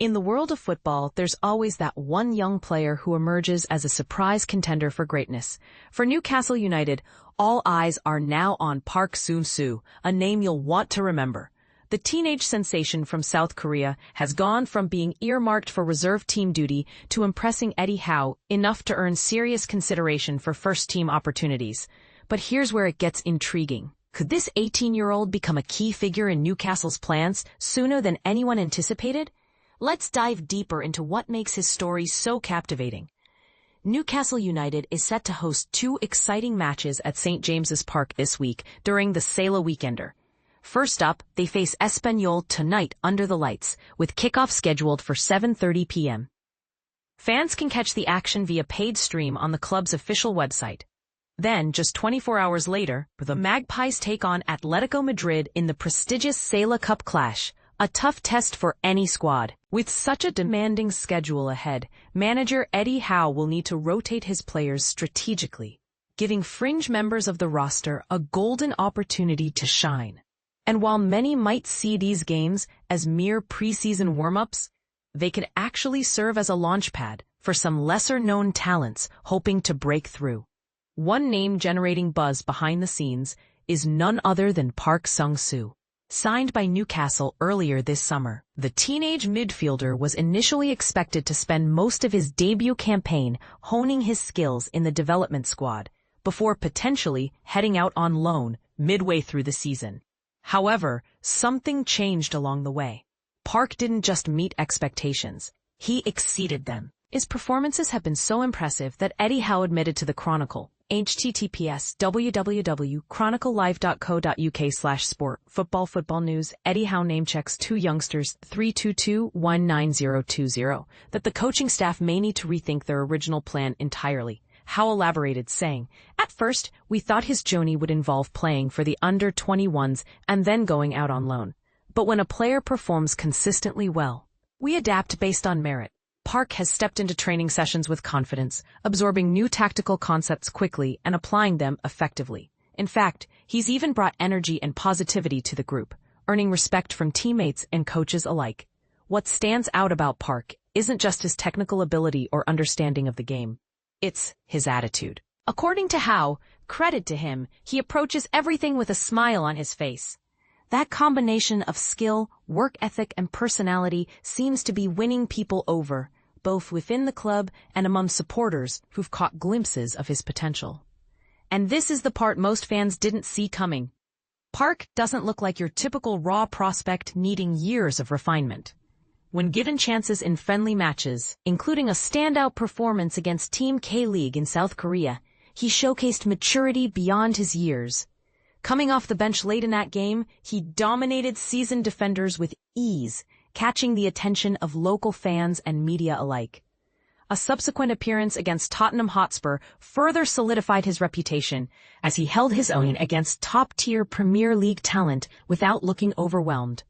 In the world of football, there's always that one young player who emerges as a surprise contender for greatness. For Newcastle United, all eyes are now on Park Seung-soo, a name you'll want to remember. The teenage sensation from South Korea has gone from being earmarked for reserve team duty to impressing Eddie Howe enough to earn serious consideration for first-team opportunities. But here's where it gets intriguing. Could this 18-year-old become a key figure in Newcastle's plans sooner than anyone anticipated? Let's dive deeper into what makes his story so captivating. Newcastle United is set to host two exciting matches at St. James's Park this week during the Sela weekender. First up, they face Espanyol tonight under the lights, with kickoff scheduled for 7:30 p.m. Fans can catch the action via paid stream on the club's official website. Then, just 24 hours later, the Magpies take on Atletico Madrid in the prestigious Sela Cup clash, a tough test for any squad. With such a demanding schedule ahead, manager Eddie Howe will need to rotate his players strategically, giving fringe members of the roster a golden opportunity to shine. And while many might see these games as mere preseason warm-ups, they could actually serve as a launchpad for some lesser-known talents hoping to break through. One name generating buzz behind the scenes is none other than Park Seung-soo. Signed by Newcastle earlier this summer, the teenage midfielder was initially expected to spend most of his debut campaign honing his skills in the development squad, before potentially heading out on loan midway through the season. However, something changed along the way. Park didn't just meet expectations, he exceeded them. His performances have been so impressive that Eddie Howe admitted to the Chronicle, https://www.chroniclelive.co.uk/sport. Football news. Eddie Howe name-checks two youngsters, 322-19020, that the coaching staff may need to rethink their original plan entirely. Howe elaborated, saying, "At first, we thought his journey would involve playing for the under-21s and then going out on loan. But when a player performs consistently well, we adapt based on merit." Park has stepped into training sessions with confidence, absorbing new tactical concepts quickly and applying them effectively. In fact, he's even brought energy and positivity to the group, earning respect from teammates and coaches alike. What stands out about Park isn't just his technical ability or understanding of the game. It's his attitude. According to Howe, credit to him, he approaches everything with a smile on his face. That combination of skill, work ethic, and personality seems to be winning people over, both within the club and among supporters who've caught glimpses of his potential. And this is the part most fans didn't see coming. Park doesn't look like your typical raw prospect needing years of refinement. When given chances in friendly matches, including a standout performance against Team K-League in South Korea, he showcased maturity beyond his years. Coming off the bench late in that game, he dominated seasoned defenders with ease, catching the attention of local fans and media alike. A subsequent appearance against Tottenham Hotspur further solidified his reputation, as he held his own against top-tier Premier League talent without looking overwhelmed.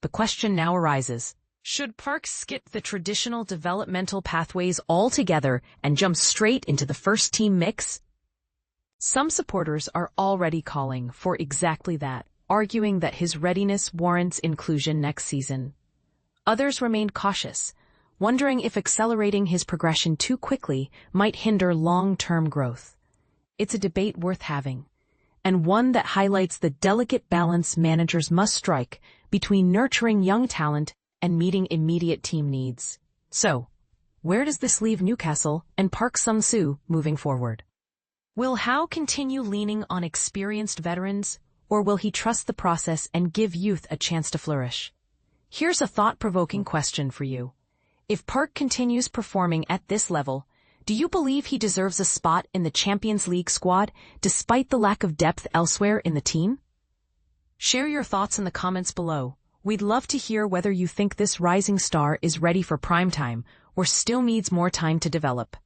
The question now arises, should Park skip the traditional developmental pathways altogether and jump straight into the first-team mix? Some supporters are already calling for exactly that, arguing that his readiness warrants inclusion next season. Others remain cautious, wondering if accelerating his progression too quickly might hinder long-term growth. It's a debate worth having, and one that highlights the delicate balance managers must strike between nurturing young talent and meeting immediate team needs. So, where does this leave Newcastle and Park Seung-soo moving forward? Will Howe continue leaning on experienced veterans, or will he trust the process and give youth a chance to flourish? Here's a thought-provoking question for you. If Park continues performing at this level, do you believe he deserves a spot in the Champions League squad despite the lack of depth elsewhere in the team? Share your thoughts in the comments below. We'd love to hear whether you think this rising star is ready for prime time or still needs more time to develop.